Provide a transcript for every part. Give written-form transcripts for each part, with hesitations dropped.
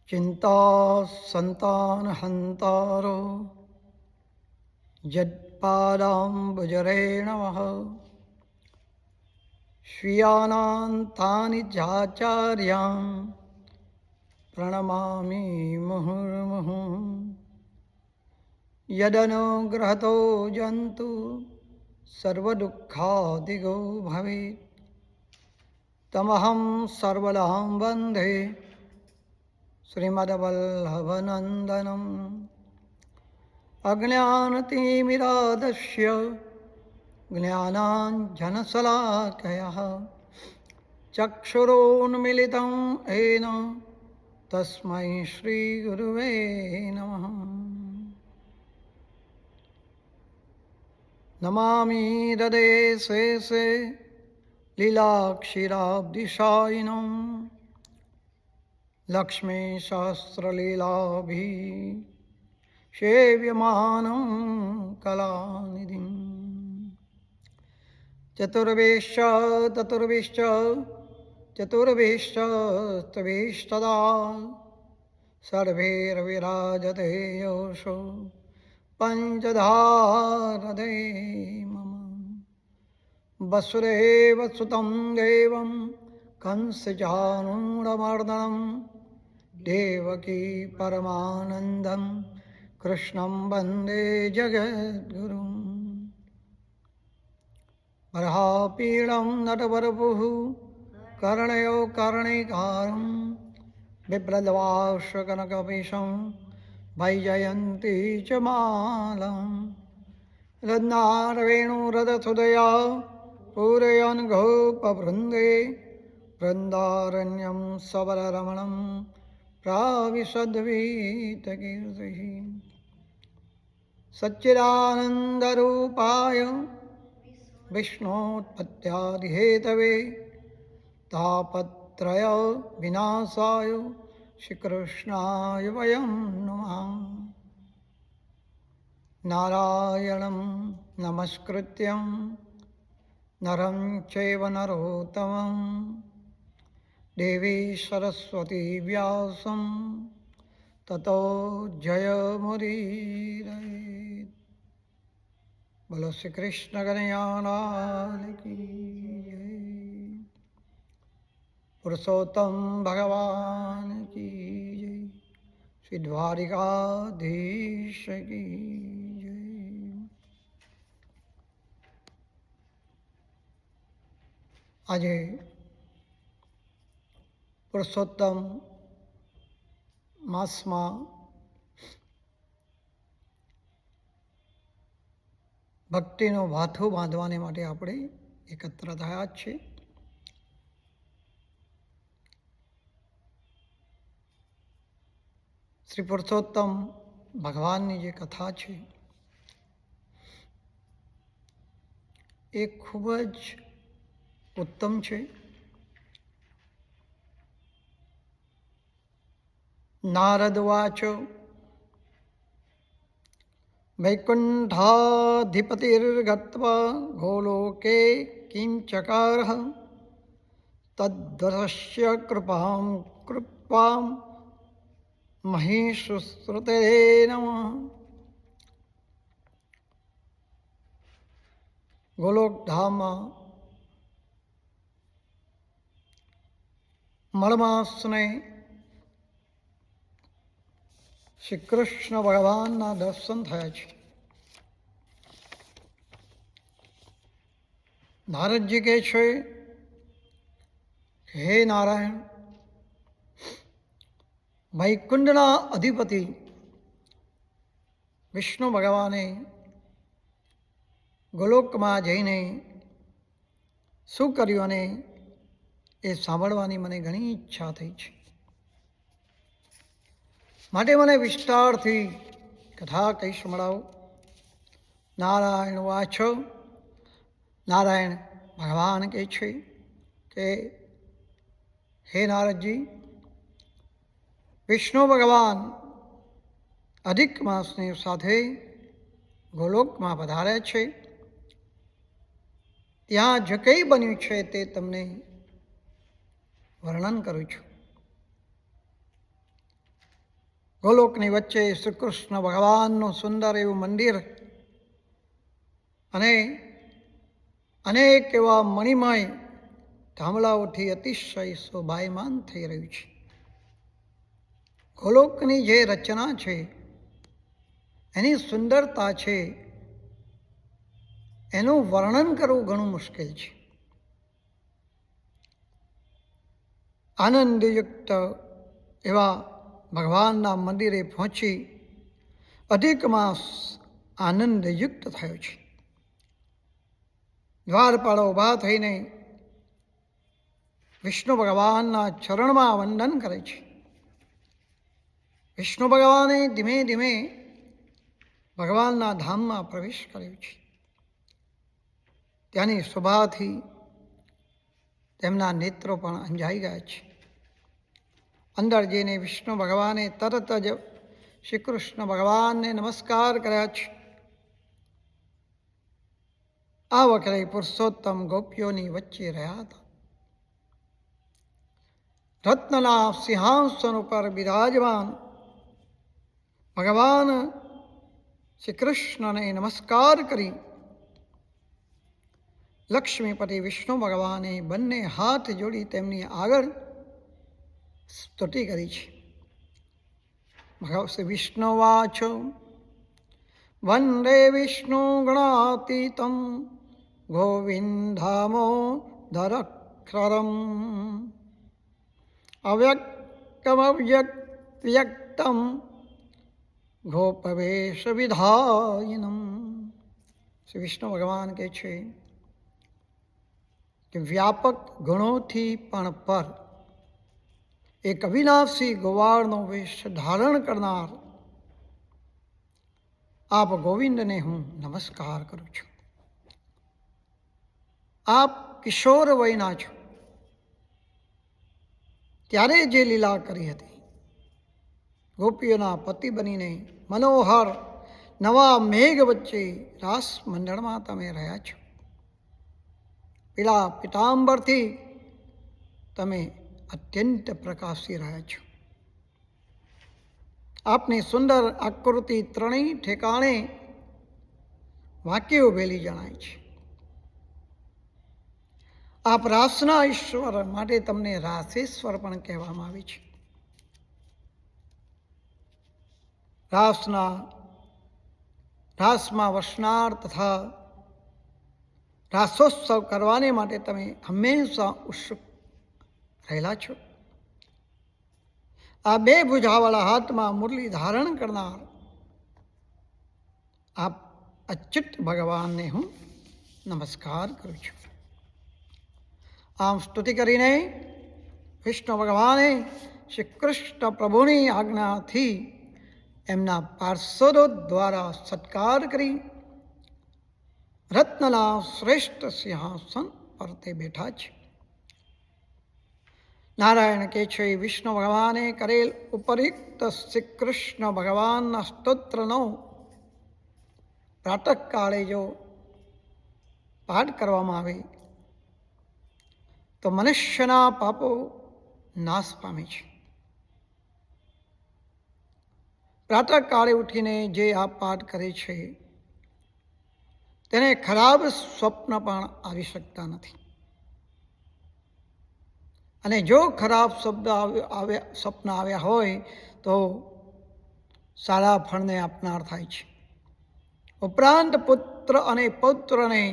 चिंता संतान हंतारो यत्पादाम्बुजरे नमः स्वीयानान्तानि चाचार्यान् प्रणमामि मुहुर्मुहुः यदनुग्रहतो जन्तु सर्वदुःखादिगो भवेत् तमहं सर्वदां वन्दे श्रीमद्वल्लभनन्दनम् अज्ञानतिमिरादस्य ज्ञानाञ्जनशलाकयः चक्षुरोन्मिलितं येन तस्मै श्रीगुरुवे नमः। नमामि हृदये शेषे लीलाक्षीराब्धिशायिनं लक्ष्मीसहस्रलीलाभिः सेव्यमानं कलानिधिं चतुर्विश्च स्तवेस्तदा सर्वैर्विराजते योषो पञ्चधारदे मम वसुदेवसुतं देवं कंसचाणूरमर्दनं देवकी परमानन्दं कृष्णं वन्दे जगद्गुरुं बर्हापीडं नटवरवपुः कर्णयो कर्णिकारं बिभ्रद्वांशकनकपिशं वैजयन्ती च मालां रत्नारवेणुरथसुदया पूरयन् गोपवृन्दे वृन्दारण्यं सबलरमणं प्राविशद्वीतकीर्तिः सच्चिदानन्दरूपाय विष्णोत्पत्त्यादिहेतवे तापत्रय विनाशाय श्रीकृष्णाय वयं नमः। नारायणं नमस्कृत्यं नरं चैव नरोत्तमं देवी सरस्वती व्यासं ततो जयमुदीरये। बोलो श्री कृष्ण कन्हैयालाल की जय। पुरुषोत्तम भगवान की जय। श्री द्वारिकाधीश की जय। आज पुरुषोत्तम मासમાં ભક્તિનો વાથો બાંધવાને માટે આપણે એકત્ર થયા છે. શ્રી પુરુષોત્તમ ભગવાનની જે કથા છે એ ખૂબ જ ઉત્તમ છે. નારદ વાચ वैकुण्ठाधिपतिर्गत्वा गोलोके किं चकारः तद्वरस्य कृपां कृत्वा महिषुश्रुते नमः। ગોલોકધામમાં મળમાસને શ્રી કૃષ્ણ ભગવાનના દર્શન થયા છે. નારદજી કહે છે, હે નારાયણ, વૈકુંઠના અધિપતિ વિષ્ણુ ભગવાને ગોલોકમાં જઈને શું કર્યું અને એ સાંભળવાની મને ઘણી ઈચ્છા થઈ છે. માટે મને વિસ્તારથી કથા કહી સંભળાવો. નારાયણ વાછો. નારાયણ ભગવાન કહે છે કે હે નારદજી, વિષ્ણુ ભગવાન અધિક માસની સાથે ગોલોકમાં પધાર્યા છે. ત્યાં જે કંઈ બન્યું છે તે તમને વર્ણન કરું છું. ગોલોકની વચ્ચે શ્રી કૃષ્ણ ભગવાનનું સુંદર એવું મંદિર અને અનેક એવા મણિમય થાંભલાઓથી અતિશય શોભાયમાન થઈ રહ્યું છે. ગોલોકની જે રચના છે, એની સુંદરતા છે, એનું વર્ણન કરવું ઘણું મુશ્કેલ છે. આનંદયુક્ત એવા ભગવાનના મંદિરે પહોંચી અધિક માસ આનંદયુક્ત થયો છે. દ્વારપાળો ઊભા થઈને વિષ્ણુ ભગવાનના ચરણમાં વંદન કરે છે. વિષ્ણુ ભગવાને ધીમે ધીમે ભગવાનના ધામમાં પ્રવેશ કર્યો છે. ત્યાંની શોભાથી તેમના નેત્રો પણ અંજાઈ ગયા છે. અંદર જઈને વિષ્ણુ ભગવાને તરત જ શ્રી કૃષ્ણ ભગવાનને નમસ્કાર કર્યા છે. આ વખતે પુરુષોત્તમ ગોપીઓની વચ્ચે રહ્યા હતા. રત્નના સિંહાસન ઉપર બિરાજમાન ભગવાન શ્રી કૃષ્ણને નમસ્કાર કરી લક્ષ્મીપતિ વિષ્ણુ ભગવાને બંને હાથ જોડી તેમની આગળ સ્તુતિ કરી છે. શ્રી વિષ્ણુવાચ વંદે વિષ્ણુ ગણાતીતમ ગોવિંદામોદરક્ષરમ અવ્યક્તમવ્યક્તમ ગોપવેશ વિધાયનમ. શ્રી વિષ્ણુ ભગવાન કહે છે કે વ્યાપક ગુણોથી પણ પર એક અવિનાશી ગોવાળનો વેશ ધારણ કરનાર આપ ગોવિંદને હું નમસ્કાર કરું છું. આપ કિશોર વયના છો ત્યારે જે લીલા કરી હતી, ગોપીઓના પતિ બનીને મનોહર નવા મેઘ વચ્ચે રાસ મંડળમાં તમે રહ્યા છો. પીળા પિતાંબરથી તમે અત્યંત પ્રકાશી રહ્યા છો. આપની સુંદર આકૃતિ ત્રણેય ઠેકાણે વાંકી ઉભેલી જણાય છે. આપ રાસના ઈશ્વર માટે તમને રાસેશ્વર પણ કહેવામાં આવે છે. રાસમાં વસનાર તથા રાસોત્સવ કરવાને માટે તમે હંમેશા ઉત્સુક રહેલા છો. આ બે ભુજાવાળા હાથમાં મુરલી ધારણ કરનાર આપ અચ્યુત ભગવાનને હું નમસ્કાર કરું છું. આમ સ્તુતિ કરીને વિષ્ણુ ભગવાને શ્રી કૃષ્ણ પ્રભુની આજ્ઞાથી એમના પાર્ષદો દ્વારા સત્કાર કરી રત્નના શ્રેષ્ઠ સિંહાસન પર તે બેઠા છે. નારાયણ કહે છે વિષ્ણુ ભગવાને કરેલ ઉપરિક્ત શ્રી કૃષ્ણ ભગવાનના સ્તોત્રનો પ્રાતઃકાળે જો પાઠ કરવામાં આવે તો મનુષ્યના પાપો નાશ પામે છે. પ્રાતઃકાળે ઉઠીને જે આ પાઠ કરે છે તેને ખરાબ સ્વપ્ન પણ આવી શકતા નથી. અને જો ખરાબ સ્વપ્ન આવ્યા હોય તો સારા ફળને આપનાર થાય છે. ઉપરાંત પુત્ર અને પૌત્રને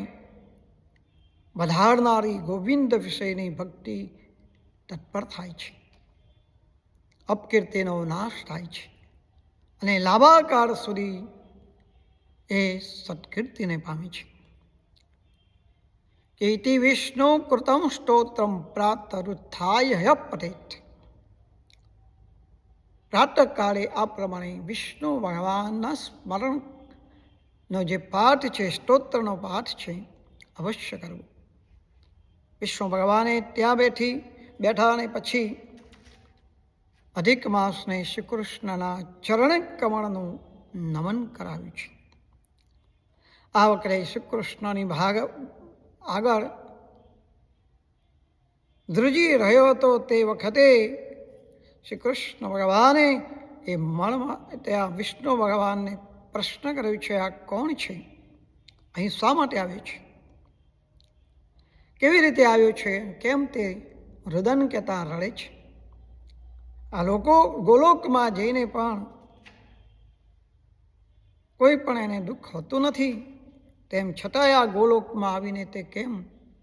વધારનારી ગોવિંદ વિષયની ભક્તિ તત્પર થાય છે. અપકીર્તિનો નાશ થાય છે અને લાંબાકાળ સુધી એ સત્કીર્તિને પામે છે. ઇતિ વિષ્ણુ કૃતમ સ્તોત્રમ પ્રાતરુત્થાય પઠેત. પ્રાતઃકાળે આ પ્રમાણે વિષ્ણુ ભગવાનના સ્મરણનો જે પાઠ છે, સ્તોત્રનો પાઠ છે, અવશ્ય કરવો. વિષ્ણુ ભગવાને ત્યાં બેઠા અને પછી અધિક માસને શ્રી કૃષ્ણના ચરણ કમળનું નમન કરાવ્યું છે. આ વખતે શ્રી કૃષ્ણની આગળ ધ્રુજી રહ્યો હતો તે વખતે શ્રી કૃષ્ણ ભગવાને એ મળમાં ત્યાં વિષ્ણુ ભગવાનને પ્રશ્ન કર્યો છે, આ કોણ છે, અહીં શા માટે આવ્યો છે, કેવી રીતે આવ્યો છે, કેમ તે રુદન કહેતા રડે છે. આ લોકો ગોલોકમાં જઈને પણ કોઈ પણ એને દુઃખ હોતું નથી, તેમ છતાંય આ ગોલોકમાં આવીને તે કેમ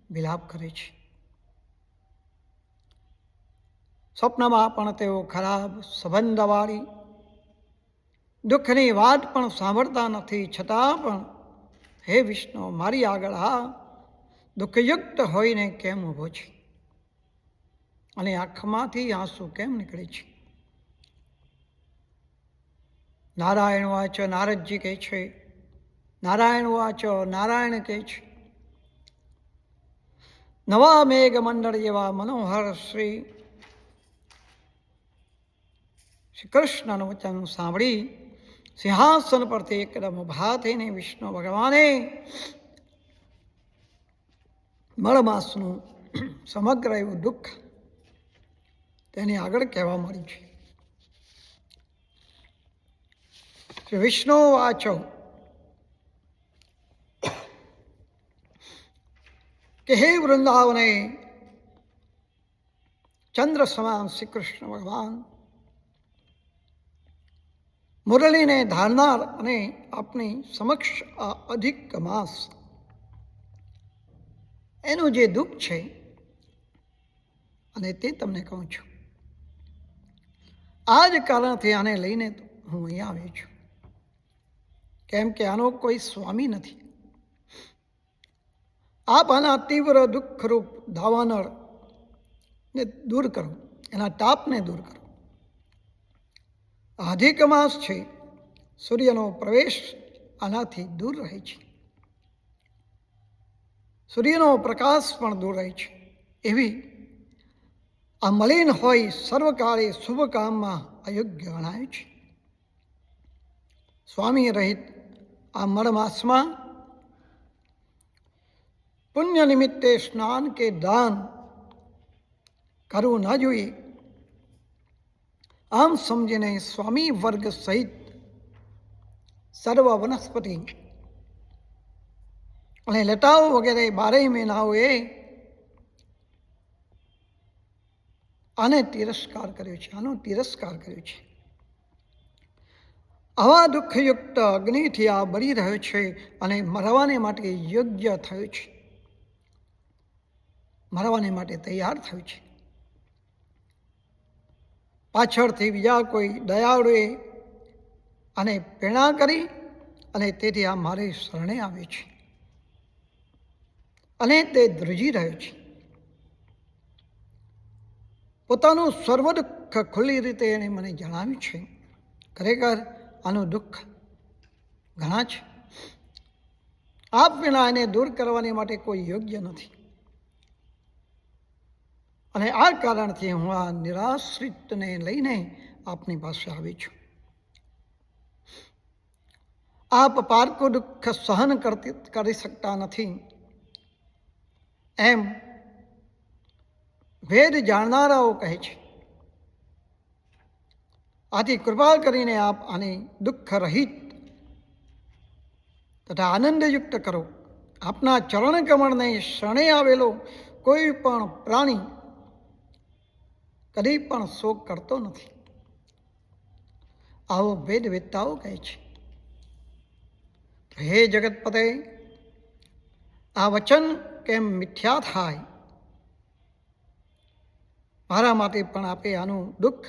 વિલાપ કરે છે. સ્વપ્નમાં પણ તેઓ ખરાબ સંબંધવાળી દુઃખની વાત પણ સાંભળતા નથી, છતાં પણ હે વિષ્ણુ, મારી આગળ આ દુઃખયુક્ત હોઈને કેમ ઊભો છે અને આંખમાંથી આંસુ કેમ નીકળે છે. નારાયણ વાચ નારદજી કહે છે, નારાયણ વાચ નારાયણ કહે છે, નવા મેઘ મંડળ જેવા મનોહર શ્રી કૃષ્ણનું વચન સાંભળી સિંહાસન પરથી એકદમ ઊભા થઈને વિષ્ણુ ભગવાને મળમાસનું સમગ્ર એવું દુઃખ તેની આગળ કહેવા મળ્યું છે. શ્રી વિષ્ણુ વાચો કે હે વૃંદાવને ચંદ્ર સમાન શ્રી કૃષ્ણ ભગવાન મુરલીને ધારનાર અને આપણી સમક્ષ આ અધિક માસ એનું જે દુઃખ છે અને તે તમને કહું છું. આ જ કારણથી આને લઈને હું અહીંયા આવ્યો છું, કેમ કે આનો કોઈ સ્વામી નથી. આપ આના તીવ્ર દુઃખરૂપ દાવાનળને દૂર કરો, એના તાપને દૂર કરો. અધિક માસ છે, સૂર્યનો પ્રવેશ આનાથી દૂર રહે છે, સૂર્યનો પ્રકાશ પણ દૂર રહે છે. એવી આ મલિન હોય સર્વકાળે શુભ કામમાં અયોગ્ય ગણાય છે. સ્વામી રહિત આ મળમાસમાં પુણ્ય નિમિત્તે સ્નાન કે દાન કરવું ન જોઈએ. આમ સમજીને સ્વામી વર્ગ સહિત સર્વ વનસ્પતિ અને લતાઓ વગેરે 12 મહિનાઓએ આને તિરસ્કાર કર્યો છે, આનો તિરસ્કાર કર્યો છે. આવા દુઃખયુક્ત અગ્નિથી આ બળી રહ્યો છે અને મરવાને માટે યોગ્ય થયો છે, મરવાને માટે તૈયાર થયું છે. પાછળથી બીજા કોઈ દયાળુએ આને પ્રેરણા કરી અને તેથી આ મારી શરણે આવે છે અને તે ધ્રુજી રહ્યો છે. પોતાનું સર્વ દુઃખ ખુલ્લી રીતે એણે મને જણાવ્યું છે. ખરેખર આનું દુઃખ ઘણા છે. આપ વિના એને દૂર કરવાની માટે કોઈ યોગ્ય નથી અને આ કારણથી હું આ નિરાશ્રિતને લઈને આપની પાસે આવી છું. આપ પારકું દુઃખ સહન કરી શકતા નથી એમ વેદ જાણનારાઓ કહે છે. આથી કૃપા કરીને આપ આને દુઃખ રહિત તથા આનંદયુક્ત કરો. આપના ચરણ કમળને શરણે આવેલો કોઈ પણ પ્રાણી કદી પણ શોક કરતો નથી, આવો વેદવેત્તાઓ કહે છે. હે જગતપતે, આ વચન કેમ મિથ્યા થાય? મારા માટે પણ આપે આનું દુઃખ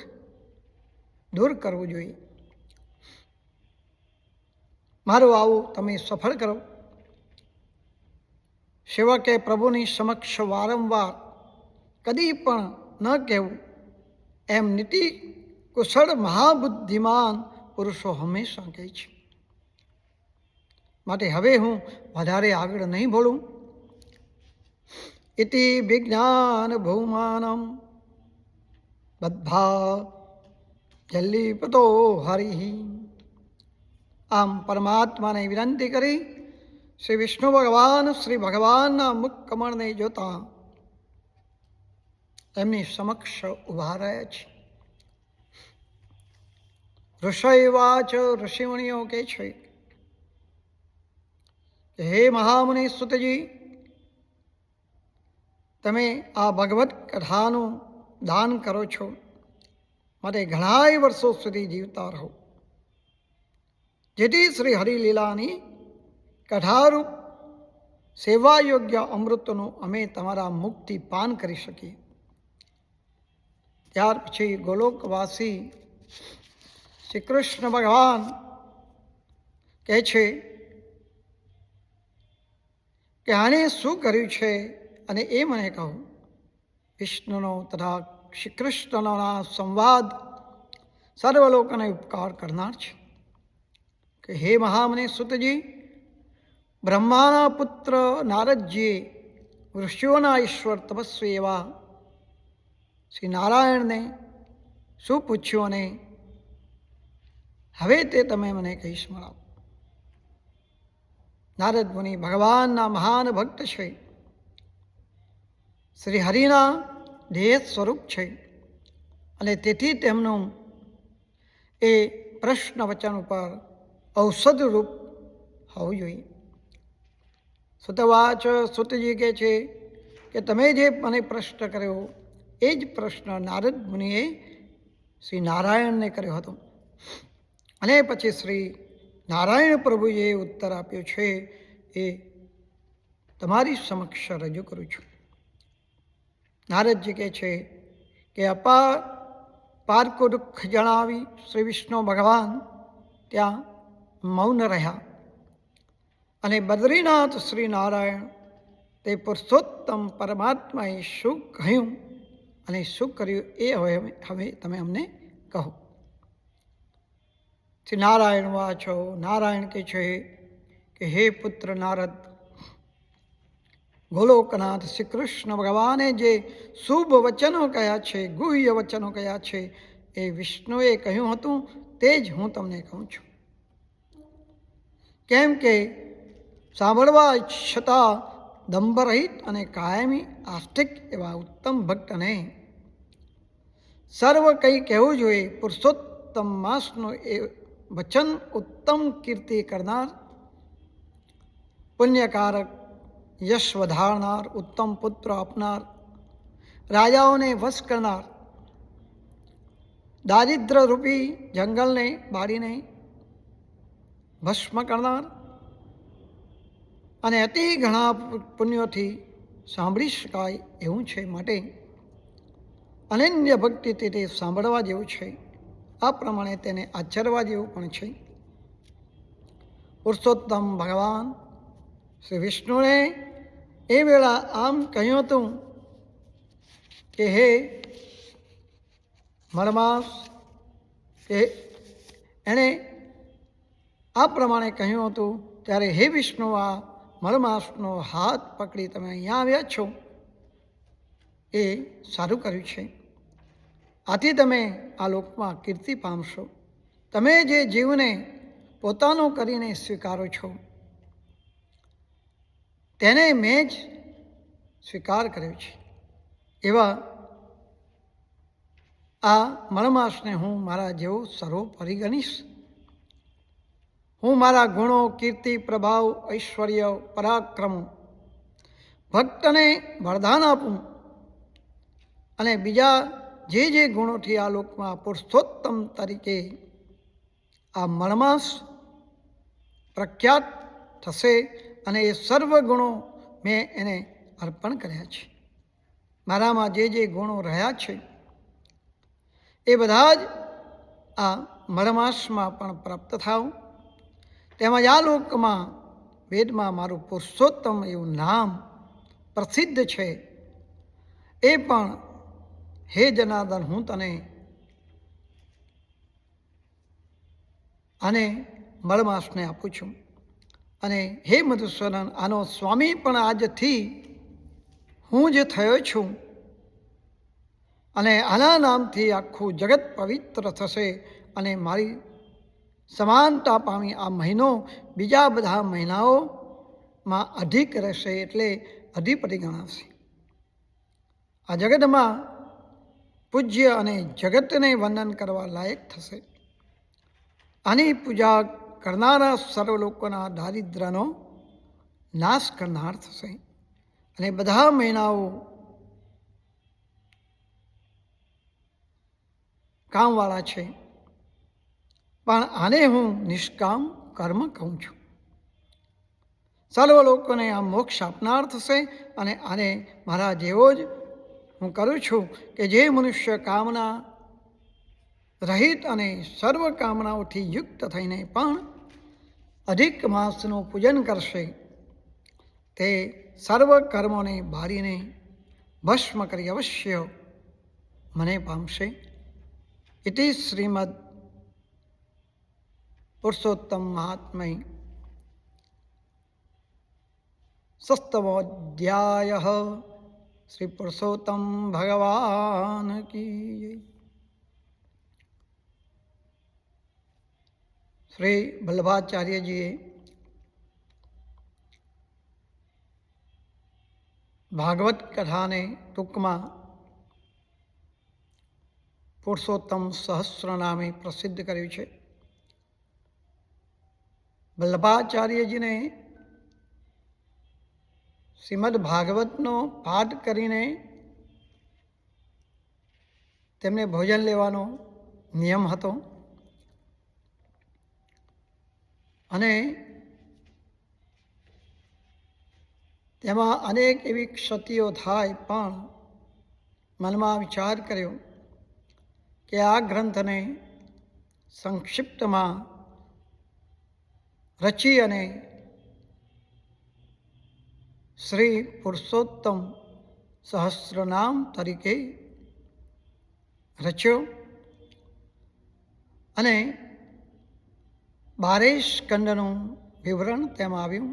દૂર કરવું જોઈએ. મારું આવું તમે સફળ કરો. સેવકે પ્રભુની સમક્ષ વારંવાર કદી પણ ન કહેવું એમ નીતિ કુશળ મહાબુદ્ધિમાન પુરુષો હંમેશા કહે છે. માટે હવે હું વધારે આગળ નહીં બોલું. ઇતિ વિજ્ઞાન ભૌમાનમ બદ્ધા જલ્લીપતો હરિ. આમ પરમાત્માને વિનંતી કરી શ્રી વિષ્ણુ ભગવાન શ્રી ભગવાનના મુખ કમળને જોતા એમની સમક્ષ ઊભા રહ્યા છે. ઋષયવાચ ઋષિમુનિઓ કહે છે કે હે મહામુનિ સુતજી, તમે આ ભગવત કથાનું દાન કરો છો માટે ઘણાય વર્ષો સુધી જીવતા રહો, જેથી શ્રી હરિલીલાની કથારૂપ સેવાયોગ્ય અમૃતનું અમે તમારા મુખથી પાન કરી શકીએ. ત્યાર પછી ગોલોકવાસી શ્રી કૃષ્ણ ભગવાન કહે છે કે આણે શું કર્યું છે અને એ મને કહો. વિષ્ણુનો તથા શ્રી કૃષ્ણના સંવાદ સર્વલોકને ઉપકાર કરનાર છે કે હે મહામુનિ સુતજી, બ્રહ્માના પુત્ર નારદજીએ ઋષિઓના ઈશ્વર તપસ્વી એવા શ્રી નારાયણને શું પૂછ્યું અને હવે તે તમે મને કહી સંભળાવો. નારદ મુનિ ભગવાનના મહાન ભક્ત છે, શ્રી હરિના દેહ સ્વરૂપ છે અને તેથી તેમનું એ પ્રશ્ન વચન ઉપર ઔષધ રૂપ હોવું જોઈએ. સુતવાચ સુતજી કહે છે કે તમે જે મને પ્રશ્ન કર્યો એ જ પ્રશ્ન નારદ મુનિએ શ્રી નારાયણને કર્યો હતો અને પછી શ્રી નારાયણ પ્રભુએ ઉત્તર આપ્યો છે એ તમારી સમક્ષ રજૂ કરું છું. નારદજી કહે છે કે પારકો દુઃખ જણાવી શ્રી વિષ્ણુ ભગવાન ત્યાં મૌન રહ્યા અને બદ્રીનાથ શ્રી નારાયણ તે પુરુષોત્તમ પરમાત્માએ શું કહ્યું અને શું કર્યું એ હવે તમે અમને કહો. શ્રી નારાયણ વાચો. નારાયણ કહે છે કે હે પુત્ર નારદ, ગોલોકનાથ શ્રી કૃષ્ણ ભગવાને જે શુભ વચનો કહ્યા છે, ગુહ્ય વચનો કહ્યા છે, એ વિષ્ણુએ કહ્યું હતું તે જ હું તમને કહું છું. કેમ કે સાંભળવા છતાં દંભરહિત અને કાયમી આસ્તિક એવા ઉત્તમ ભક્તને સર્વ કંઈ કહેવું જોઈએ. પુરુષોત્તમ માસનું એ વચન ઉત્તમ કીર્તિ કરનાર, પુણ્યકારક, યશ વધારનાર, ઉત્તમ પુત્ર આપનાર, રાજાઓને વશ કરનાર, દારિદ્ર્ય રૂપી જંગલને બાળીને ભસ્મ કરનાર અને અતિ ઘણા પુણ્યોથી સાંભળી શકાય એવું છે. માટે અનન્ય ભક્તિથી તે સાંભળવા જેવું છે. આ પ્રમાણે તેને આચરવા જેવું પણ છે. પુરુષોત્તમ ભગવાન શ્રી વિષ્ણુને એ વેળા આમ કહ્યું હતું કે હે મળમાસ, કે એણે આ પ્રમાણે કહ્યું હતું ત્યારે હે વિષ્ણુ, આ મળમાસનો હાથ પકડી તમે અહીંયા આવ્યા છો એ સારું કર્યું છે. આથી તમે આ લોકમાં કીર્તિ પામશો. તમે જે જીવને પોતાનો કરીને સ્વીકારો છો તેને મેં જ સ્વીકાર કર્યો છે. એવા આ મળમાસને હું મારા જેવો સર્વોપરી ગણીશ. હું મારા ગુણો, કીર્તિ, પ્રભાવ, ઐશ્વર્ય, પરાક્રમ, ભક્તને વરદાન આપું અને બીજા જે ગુણોથી આ લોકમાં પુરુષોત્તમ તરીકે આ મળમાસ પ્રખ્યાત થશે અને એ સર્વ ગુણો મેં એને અર્પણ કર્યા છે. મારામાં જે ગુણો રહ્યા છે એ બધા જ આ મળમાસમાં પણ પ્રાપ્ત થાવ. તેમજ આ લોકમાં વેદમાં મારું પુરુષોત્તમ એવું નામ પ્રસિદ્ધ છે. એ પણ હે જનાર્દન, હું તને આને મળમાસને આપું છું. અને હે મધુસૂદન, આનો સ્વામી પણ આજથી હું જ થયો છું અને આના નામથી આખું જગત પવિત્ર થશે અને મારી સમાનતા પામી આ મહિનો બીજા બધા મહિનાઓમાં અધિક રહેશે, એટલે અધિપતિ ગણાશે. આ જગતમાં પૂજ્ય અને જગતને વંદન કરવા લાયક થશે. આની પૂજા કરનારા સર્વ લોકોના દારિદ્ર્યનો નાશ કરનાર થશે અને બધા મહિનાઓ કામવાળા છે, પણ આને હું નિષ્કામ કર્મ કહું છું. સર્વ લોકોને આ મોક્ષ આપનાર થશે અને આને મારા જેવો જ હું કરું છું કે જે મનુષ્ય કામના રહિત અને સર્વ કામનાઓથી યુક્ત થઈને પણ અધિક માસનું પૂજન કરશે તે સર્વ કર્મોને બાળીને ભસ્મ કરી અવશ્ય મને પામશે. ઇતિ શ્રીમદ પુરુષોત્તમ મહાત્મય સસ્તમોધ્યાય. શ્રી પુરુષોત્તમ ભગવાન કી જય. શ્રી વલ્લભાચાર્યજીએ ભાગવત કથાને ટૂંકમાં પુરુષોત્તમ સહસ્ર નામે પ્રસિદ્ધ કર્યું છે. વલ્લભાચાર્યજીને શ્રીમદ ભાગવતનો પાઠ કરીને તેમને ભોજન લેવાનો નિયમ હતો અને તેમાં અનેક એવી ક્ષતિઓ થાય, પણ મનમાં વિચાર કર્યો કે આ ગ્રંથને સંક્ષિપ્તમાં રચી અને શ્રી પુરુષોત્તમ સહસ્રનામ તરીકે રચ્યો અને 12 સ્કંદનું વિવરણ તેમાં આવ્યું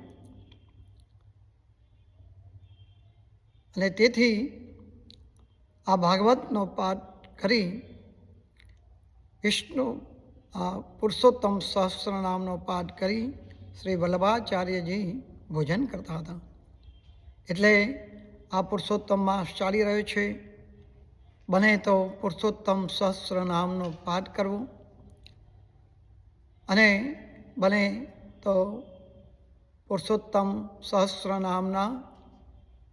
અને તેથી આ ભાગવતનો પાઠ કરી વિષ્ણુ પુરુષોત્તમ સહસ્ર નામનો પાઠ કરી શ્રી વલ્લભાચાર્યજી ભોજન કરતા હતા. એટલે આ પુરુષોત્તમ માસ ચાલી રહ્યો છે. બને તો પુરુષોત્તમ સહસ્ર નામનો પાઠ કરવો અને બને તો પુરુષોત્તમ સહસ્ર નામના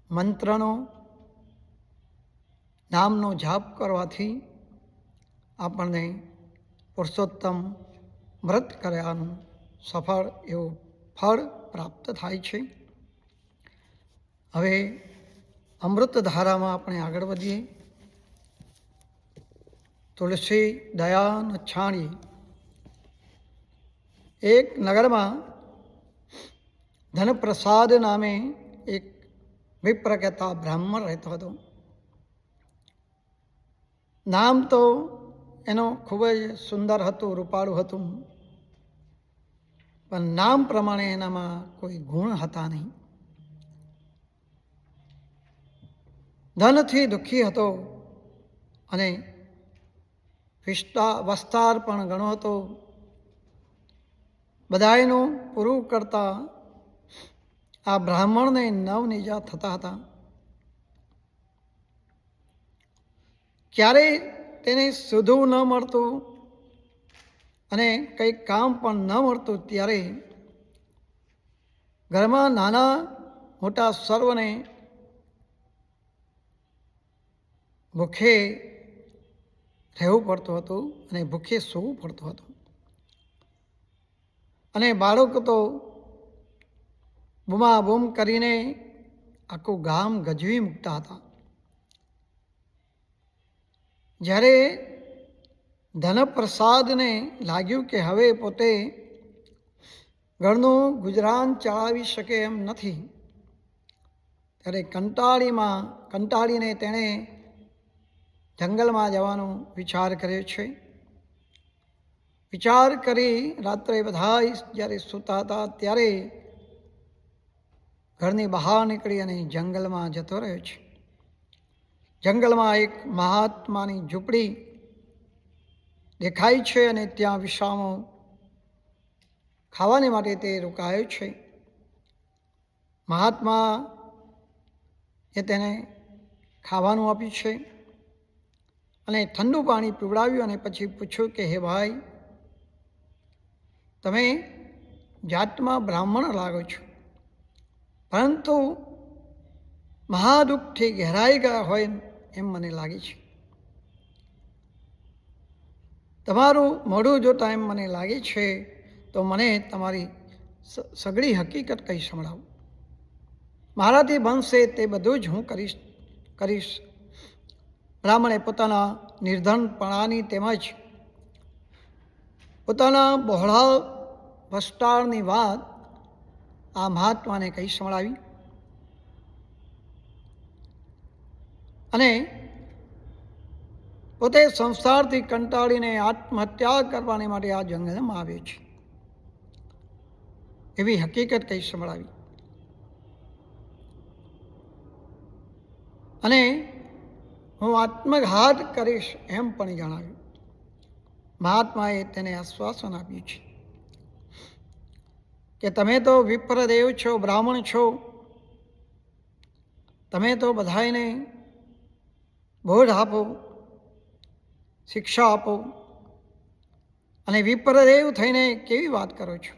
મંત્રનો નામનો જાપ કરવાથી આપણને પુરુષોત્તમ વ્રત કર્યાનું સફળ એવું ફળ પ્રાપ્ત થાય છે. હવે અમૃત ધારામાં આપણે આગળ વધીએ. તુલસી દયાન છાણી. એક નગરમાં ધનપ્રસાદ નામે એક વિપ્ર કહેતા બ્રાહ્મણ રહેતો હતો. નામ તો એનો ખૂબ જ સુંદર હતું, રૂપાળું હતું, પણ નામ પ્રમાણે એનામાં કોઈ ગુણ હતા નહીં. ધનથી દુઃખી હતો અને વસ્તાર પણ ઘણો હતો. બધાયનું પૂરું કરતા આ બ્રાહ્મણને નવનીજા થતા હતા. ક્યારેય તેને સુધું ન મળતું અને કંઈક કામ પણ ન મળતું ત્યારે ઘરમાં નાના મોટા સર્વને ભૂખે રહેવું પડતું હતું અને ભૂખે સૂવું પડતું હતું. અને બાળકો તો બૂમાબૂમ કરીને આખું ગામ ગજવી મૂકતા હતા. જ્યારે ધનપ્રસાદને લાગ્યું કે હવે પોતે ઘરનું ગુજરાન ચલાવી શકે એમ નથી, ત્યારે કંટાળીને તેણે જંગલમાં જવાનો વિચાર કર્યો છે. વિચાર કરી રાત્રે બધા જ્યારે સૂતા હતા ત્યારે ઘરની બહાર નીકળી અને જંગલમાં જતો રહ્યો છે. જંગલમાં એક મહાત્માની ઝૂંપડી દેખાય છે અને ત્યાં વિશ્રામો ખાવાને માટે તે રોકાયો છે. મહાત્મા એ તેને ખાવાનું આપ્યું છે અને ઠંડુ પાણી પીવડાવ્યું અને પછી પૂછ્યું કે હે ભાઈ, તમે જાતમાં બ્રાહ્મણ લાગો છો, પરંતુ મહાદુઃખથી ઘેરાઈ ગયા હોય એમ મને લાગે છે. તમારું મોઢું જોતા એમ મને લાગે છે, તો મને તમારી સઘળી હકીકત કહી સંભળાવું. મારાથી બનશે તે બધું જ હું કરીશ. બ્રાહ્મણે પોતાના નિર્ધનપણાની તેમજ પોતાના બહોળા વસ્તારની વાત આ મહાત્માને કહી સંભળાવી અને પોતે સંસારથી કંટાળીને આત્મહત્યા કરવાને માટે આ જંગલમાં આવે છે એવી હકીકત કહી સંભળાવી અને હું આત્મઘાત કરીશ એમ પણ જણાવ્યું. મહાત્માએ તેને આશ્વાસન આપ્યું છે કે તમે તો વિપ્રદેવ છો, બ્રાહ્મણ છો, તમે તો બધાને બોધ આપો, શિક્ષા આપો, અને વિપ્રદેવ થઈને કેવી વાત કરો છો?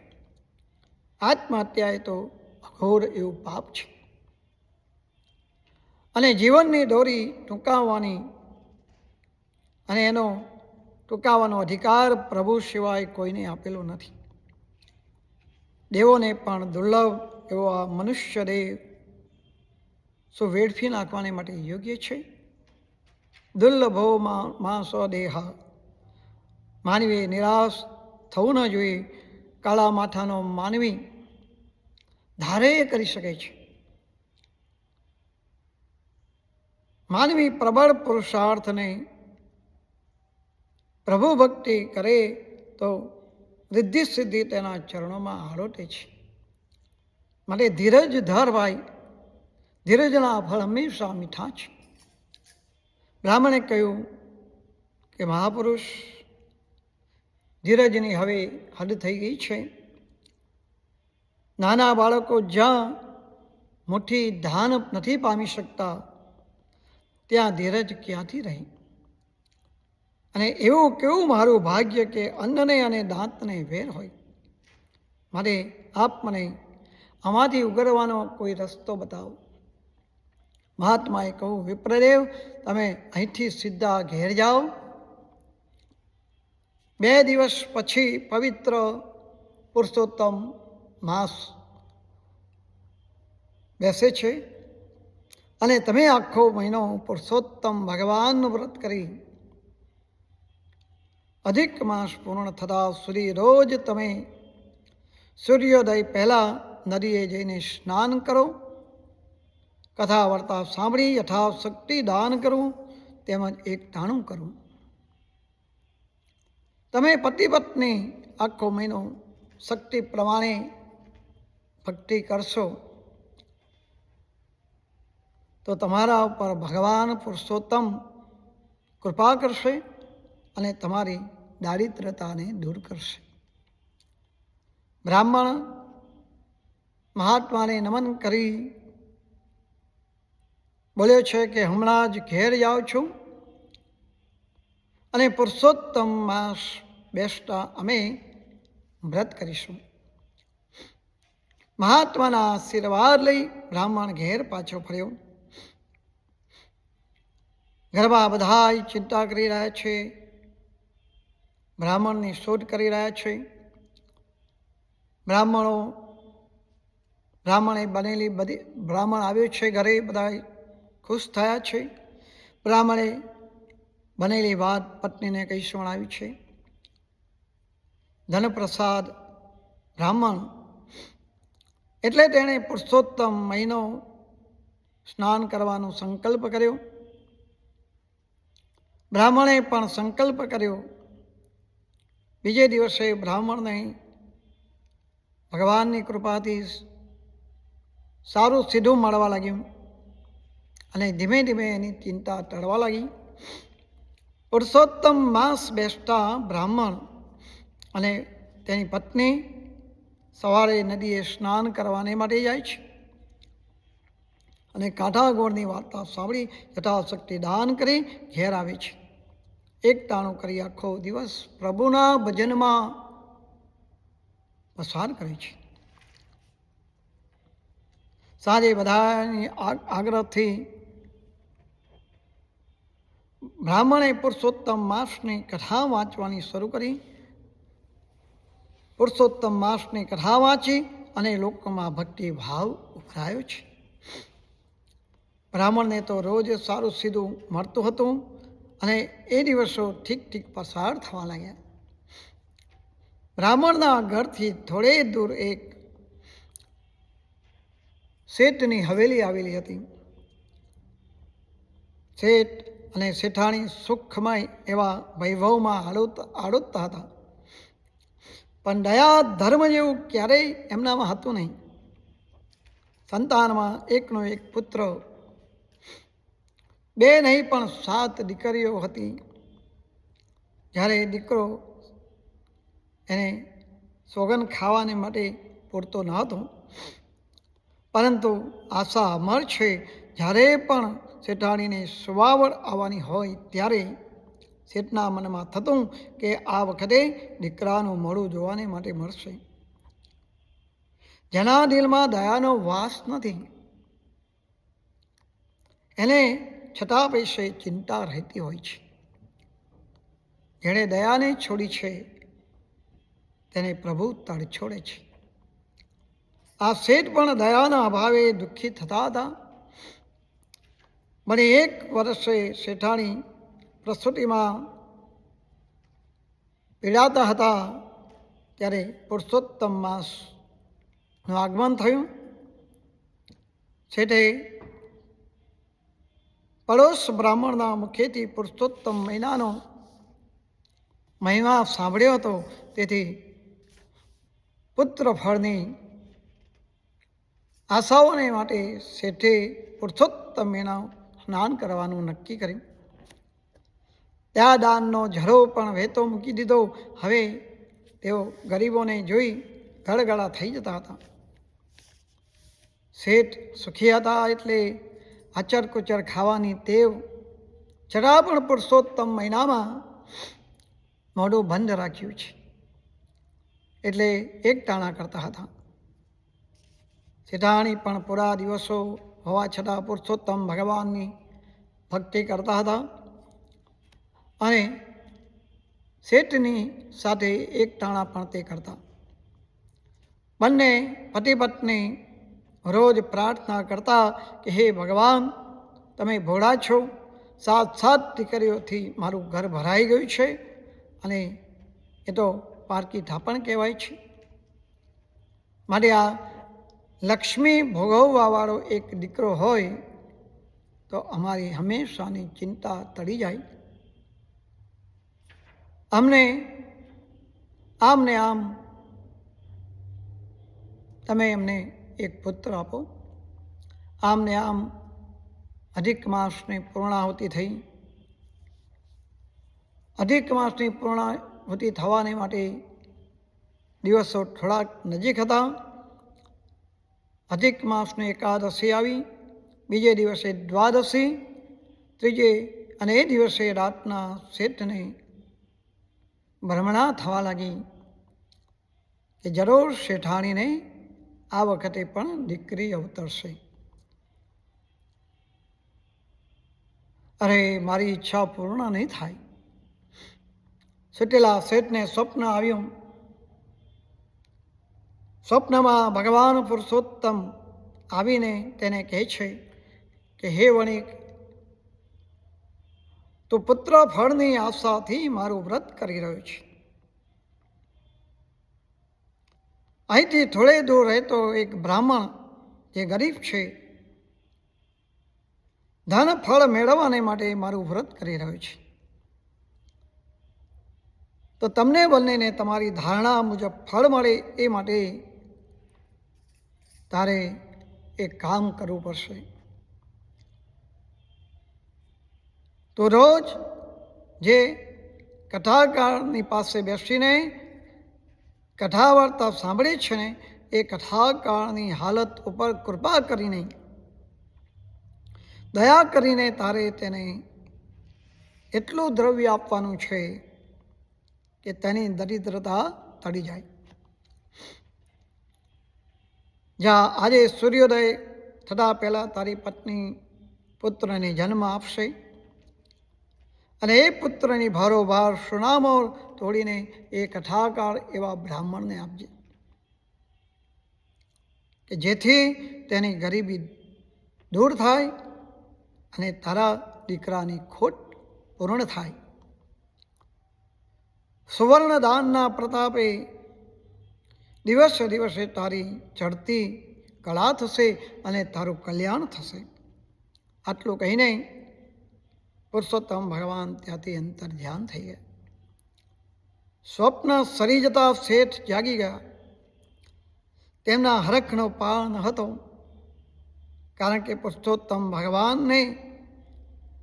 આત્મહત્યા એ તો અઘોર એવું પાપ છે અને જીવનની દોરી ટૂંકાવવાની અને એનો ટૂંકાવવાનો અધિકાર પ્રભુ સિવાય કોઈને આપેલો નથી. દેવોને પણ દુર્લભ એવો આ મનુષ્ય દેહ શું વેડફી નાખવાને માટે યોગ્ય છે? દુર્લભો માણસો દેહા. માનવીએ નિરાશ થવું ન જોઈએ. કાળા માથાનો માનવી ધારે કરી શકે છે. માનવી પ્રબળ પુરુષાર્થને પ્રભુ ભક્તિ કરે તો રિદ્ધિ સિદ્ધિ તેના ચરણોમાં આરોટે છે. માટે ધીરજ ધર ભાઈ, ધીરજના ફળ હંમેશા મીઠા છે. બ્રાહ્મણે કહ્યું કે મહાપુરુષ, ધીરજની હવે હદ થઈ ગઈ છે. નાના બાળકો જ્યાં મુઠ્ઠી ધાન નથી પામી શકતા ત્યાં ધીરજ ક્યાંથી રહી? અને એવું કેવું મારું ભાગ્ય કે અન્નને અને દાંતને વેર હોય. માટે આપ મને આમાંથી ઉગરવાનો કોઈ રસ્તો બતાવો. મહાત્માએ કહ્યું, વિપ્રદેવ, તમે અહીંથી સીધા ઘેર જાઓ. 2 દિવસ પછી પવિત્ર પુરુષોત્તમ માસ બેસે છે અને તમે આખો મહિનો પુરુષોત્તમ ભગવાનનું વ્રત કરી અધિક માસ પૂર્ણ થતા સુધી રોજ તમે સૂર્યોદય પહેલાં નદીએ જઈને સ્નાન કરો, કથા વાર્તા સાંભળી યથાશક્તિ દાન કરવું, તેમજ એક ટાણું કરવું. તમે પતિ પત્ની આખો મહિનો શક્તિ પ્રમાણે ભક્તિ કરશો તો તમારા ઉપર ભગવાન પુરુષોત્તમ કૃપા કરશે અને તમારી દારિદ્રતાને દૂર કરશે. બ્રાહ્મણ મહાત્માને નમન કરી બોલ્યો છે કે હમણાં જ ઘેર જાઉં છું અને પુરુષોત્તમ માસ બેસતા અમે વ્રત કરીશું. મહાત્માના આશીર્વાદ લઈ બ્રાહ્મણ ઘેર પાછો ફર્યો. ઘરમાં બધા ચિંતા કરી રહ્યા છે, બ્રાહ્મણની શોધ કરી રહ્યા છે. બ્રાહ્મણે બનેલી બધી બ્રાહ્મણ આવ્યો છે ઘરે, બધા ખુશ થયા છે. બ્રાહ્મણે બનેલી વાત પત્નીને કહી સુણાવી છે. ધનપ્રસાદ બ્રાહ્મણ એટલે તેણે પુરુષોત્તમ મહિનો સ્નાન કરવાનો સંકલ્પ કર્યો. બ્રાહ્મણે પણ સંકલ્પ કર્યો. બીજે દિવસે બ્રાહ્મણને ભગવાનની કૃપાથી સારું સીધું મળવા લાગ્યું અને ધીમે ધીમે એની ચિંતા ટળવા લાગી. પુરુષોત્તમ માસ બેસતા બ્રાહ્મણ અને તેની પત્ની સવારે નદીએ સ્નાન કરવાને માટે જાય છે અને કાંઠા ગોળની વાર્તા સાંભળી યથાશક્તિ દાન કરી ઘેર આવે છે. એક ટાણું કરી આખો દિવસ પ્રભુના ભજનમાં પસાર કરે છે. સાંજે બધાની આગ્રહથી બ્રાહ્મણે પુરુષોત્તમ માસની કથા વાંચવાની શરૂ કરી. પુરુષોત્તમ માસની કથા વાંચી અને લોકોમાં ભક્તિ ભાવ ઉભરાયો છે. બ્રાહ્મણને તો રોજ સારું સીધું મળતું હતું અને એ દિવસો ઠીક પસાર થવા લાગ્યા. બ્રાહ્મણના ઘરથી થોડે દૂર એક શેઠની હવેલી આવેલી હતી. શેઠ અને શેઠાણી સુખમય એવા વૈભવમાં આડોદતા હતા, પણ દયા ધર્મ જેવું ક્યારેય એમનામાં હતું નહીં. સંતાનમાં એકનો એક પુત્ર, 2 નહીં પણ 7 દીકરીઓ હતી. જ્યારે દીકરો એને સોગન ખાવાને માટે પૂરતો ન હતો, પરંતુ આશા અમર છે. જ્યારે પણ શેઠાણીને સુવાવડ આવવાની હોય ત્યારે શેઠના મનમાં થતું કે આ વખતે દીકરાનું મોઢું જોવાને માટે મળશે. જેના દિલમાં દયાનો વાસ નથી એને છતાં પૈસે ચિંતા રહેતી હોય છે. જેણે દયાને છોડી છે તેને પ્રભુ તડ છોડે છે. આ શેઠ પણ દયાના અભાવે દુઃખી થતા હતા. મને 1 વર્ષે શેઠાણી પ્રસૂતિમાં પીડાતા હતા ત્યારે પુરુષોત્તમ માસનું આગમન થયું. શેઠે પડોશ બ્રાહ્મણના મુખેથી પુરુષોત્તમ મહિનાનો મહિમા સાંભળ્યો હતો. તેથી પુત્ર ફળની આશાઓને માટે શેઠે પુરુષોત્તમ મહિના સ્નાન કરવાનું નક્કી કર્યું. ત્યાં દાનનો ઝરો પણ વહેતો મૂકી દીધો. હવે તેઓ ગરીબોને જોઈ ગળગળા થઈ જતા હતા. શેઠ સુખી હતા એટલે આચર-કુચર ખાવાની ટેવ છતાં પણ પુરુષોત્તમ મહિનામાં મોઢું બંધ રાખ્યું છે એટલે એકટાણા કરતા હતા. શેઠાણી પણ પૂરા દિવસો હોવા છતાં પુરુષોત્તમ ભગવાનની ભક્તિ કરતા હતા અને શેઠની સાથે એકટાણા પણ તે કરતા. બંને પતિ પત્ની રોજ પ્રાર્થના કરતા કે હે ભગવાન, તમે ભોળા છો. 7 દીકરીઓથી મારું ઘર ભરાઈ ગયું છે અને એ તો પારકી થાપણ કહેવાય છે. માટે આ લક્ષ્મી ભોગવવાવાળો એક દીકરો હોય તો અમારી હંમેશાની ચિંતા ટળી જાય. અમને આમને આમ તમે એમને એક પુત્ર આપો. આમને આમ અધિક માસની પૂર્ણાહુતિ થઈ. અધિક માસની પૂર્ણાહુતિ થવાને માટે દિવસો થોડાક નજીક હતા. અધિક માસની એકાદશી આવી, બીજે દિવસે દ્વાદશી, ત્રીજે અને એ દિવસે રાતના શેઠને ભ્રમણા થવા લાગી કે જરૂર શેઠાણીને આ વખતે પણ દીકરી અવતરશે. અરે, મારી ઈચ્છા પૂર્ણ નહીં થાય. સુતેલા શેઠને સ્વપ્ન આવ્યું. સ્વપ્નમાં ભગવાન પુરુષોત્તમ આવીને તેને કહે છે કે હે વણિક, તું પુત્ર ફળની આશાથી મારું વ્રત કરી રહ્યો છે. અહીંથી થોડે દૂર રહેતો એક બ્રાહ્મણ જે ગરીબ છે, ધન ફળ મેળવવાને માટે મારું વ્રત કરી રહ્યો છે. તો તમને બંનેને તમારી ધારણા મુજબ ફળ મળે એ માટે તારે એક કામ કરવું પડશે. તો રોજ જે કથાકારની પાસે બેસીને કથા વાર્તા સાંભળે છે ને, એ કથાકારની હાલત ઉપર કૃપા કરીને, દયા કરીને તારે તેને એટલું દ્રવ્ય આપવાનું છે કે તેની દરિદ્રતા ટળી જાય. જ્યાં આજે સૂર્યોદય થતાં પહેલાં તારી પત્ની પુત્રને જન્મ આપશે અને એ પુત્રની ભારોભાર સુનામો તોડીને એ કથાકાર એવા બ્રાહ્મણને આપજે કે જેથી તેની ગરીબી દૂર થાય અને તારા દીકરાની ખોટ પૂર્ણ થાય. સુવર્ણ દાનના પ્રતાપે દિવસે દિવસે તારી ચડતી કળા થશે અને તારું કલ્યાણ થશે. આટલું કહીને પુરુષોત્તમ ભગવાન ત્યાંથી અંતર ધ્યાન થઈ ગયા. સ્વપ્ન સરી જતા શેઠ જાગી ગયા. તેમના હરખનો પાર ન હતો, કારણ કે પુરુષોત્તમ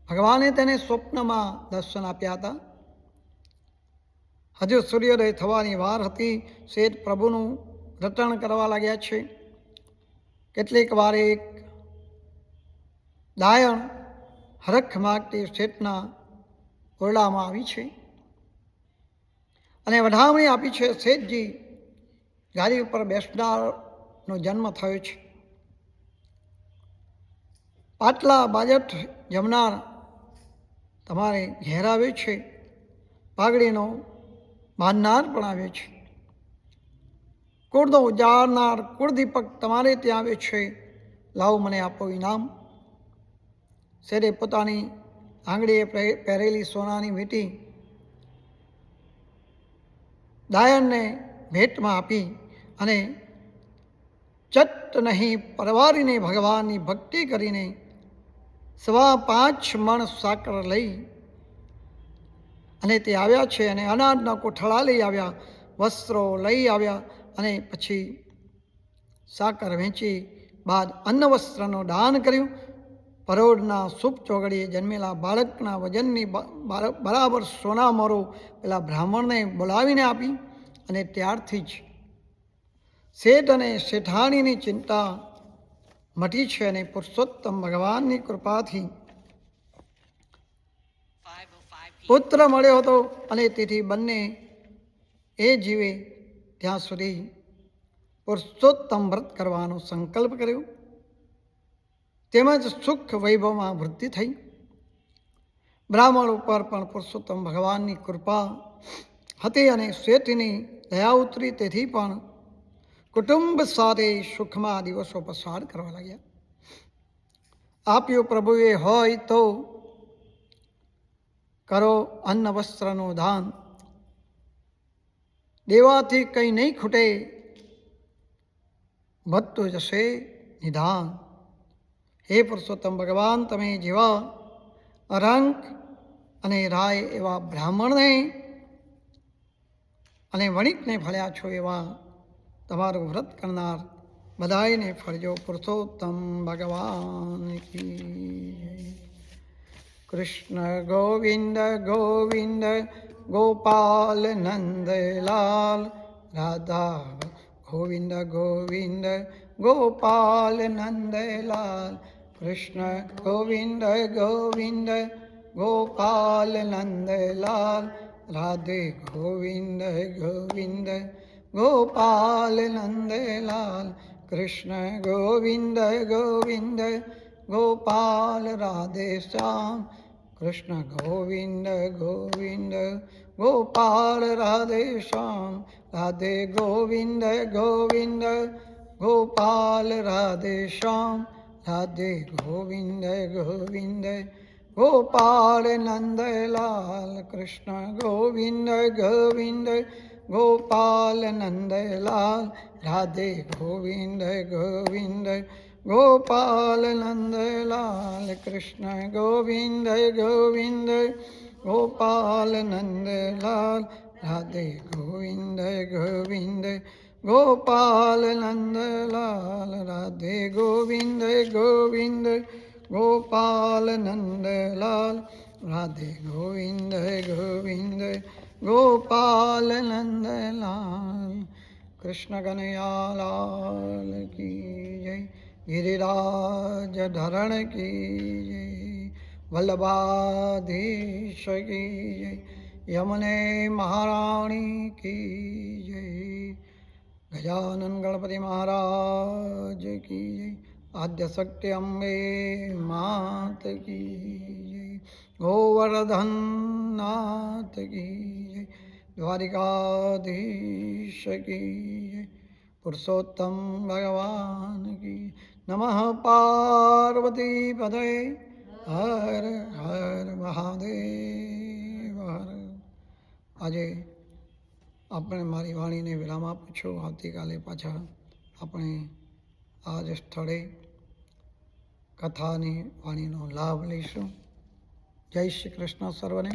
ભગવાને તેને સ્વપ્નમાં દર્શન આપ્યા હતા. હજુ સૂર્યોદય થવાની વાર હતી. શેઠ પ્રભુનું રટણ કરવા લાગ્યા છે. કેટલીક વાર એક દાયણ હરખ માગતી શેઠના ઓરડામાં આવી છે અને વધામણી આપી છે, શેઠજી, ગાદી ઉપર બેસનારનો જન્મ થયો છે. પાટલા બાજટ જમનાર તમારે ઘેર આવ્યો છે. પાઘડીનો બાંધનાર પણ આવ્યો છે. કુળનો ઉજાડનાર કુળદીપક તમારે ત્યાં આવ્યો છે. લાવો, મને આપો ઇનામ. શેઠે પોતાની આંગળીએ પહેરેલી સોનાની વીંટી દાયણને ભેટમાં આપી અને ચટ નહીં પરવારીને ભગવાનની ભક્તિ કરીને 5.25 મણ સાકર લઈ અને તે આવ્યા છે અને અનાજના કોઠળા લઈ આવ્યા, વસ્ત્રો લઈ આવ્યા અને પછી સાકર વેચી બાદ અન્ન વસ્ત્રનું દાન કર્યું. પરોઢના શુભ ચોગડીએ જન્મેલા બાળકના વજનની બરાબર સોના મોરો પેલા બ્રાહ્મણને બોલાવીને આપી અને ત્યારથી જ શેઠ અને શેઠાણીની ચિંતા મટી છે અને પુરુષોત્તમ ભગવાનની કૃપાથી પુત્ર મળ્યો હતો અને તેથી બંને એ જીવે ત્યાં સુધી પુરુષોત્તમ વ્રત કરવાનો સંકલ્પ કર્યો. તેમજ સુખ વૈભવમાં વૃદ્ધિ થઈ. બ્રાહ્મણ ઉપર પણ પુરુષોત્તમ ભગવાનની કૃપા હતી અને શેઠની દયા ઉતરી. તેથી પણ કુટુંબ સાથે સુખમાં દિવસો પસાર કરવા લાગ્યા. આપ્યું પ્રભુએ હોય તો કરો અન્ન વસ્ત્રનું દાન. દેવાથી કંઈ નહીં ખૂટે, વધતું જશે નિદાન. હે પુરુષોત્તમ ભગવાન, તમે જેવા રંક અને રાય એવા બ્રાહ્મણને અને વણિકને ફળ્યા છો, એવા તમારું વ્રત કરનાર બધાને ફળજો. પુરુષોત્તમ ભગવાન કી. કૃષ્ણ ગોવિંદ ગોવિંદ ગોપાલ નંદલાલ. રાધા ગોવિંદ ગોવિંદ ગોપાલ નંદલાલ. કૃષ્ણ ગોવિંદ ગોવિંદ ગોપાલ નંદલાલ. રાધે ગોવિંદ ગોવિંદ ગોપાલ નંદલાલ. કૃષ્ણ ગોવિંદ ગોવિંદ ગોપાલ રાધે શ્યામ. કૃષ્ણ ગોવિંદ ગોવિંદ ગોપાલ રાધે શ્યામ. રાધે ગોવિંદ ગોવિંદ ગોપાલ રાધે શ્યામ. રાધે ગોવિંદ ગોવિંદ ગોપાલ નંદલાલ. કૃષ્ણ ગોવિંદ ગોવિંદ ગોપાલ નંદલાલ. રાધે ગોવિંદ ગોવિંદ ગોપાલ નંદલાલ. કૃષ્ણ ગોવિંદ ગોવિંદ ગોપાલ નંદલાલ. રાધે ગોવિંદ ગોવિંદ ગોપાલ નંદલાલ. રાધે ગોવિંદ ગોવિંદ ગોપાલ નંદલાલ. રાધે ગોવિંદ ગોવિંદ ગોપાલ નંદલાલ. કૃષ્ણ કનૈયાલાલ કી જય. ગિરિરાજ ધરણ કી જય. વલ્લભાધીશ કી જય. યમુને મહારાણી કી જય. ગજાનન ગણપતિ મહારાજ કી જય. આદ્ય શક્તિ અંબે માત કી જય. ગોવર્ધન નાથ કી જય. દ્વારિકાધીશ કી જય. પુરુષોત્તમ ભગવાન કી નમઃ. પાર્વતી પદે હર હર મહાદેવ હર. આજે આપણે મારી વાણીને વિરામ આપું છું. આવતીકાલે પાછા આપણે આ જ સ્થળે કથાની વાણીનો લાભ લઈશું. જય શ્રી કૃષ્ણ સર્વને.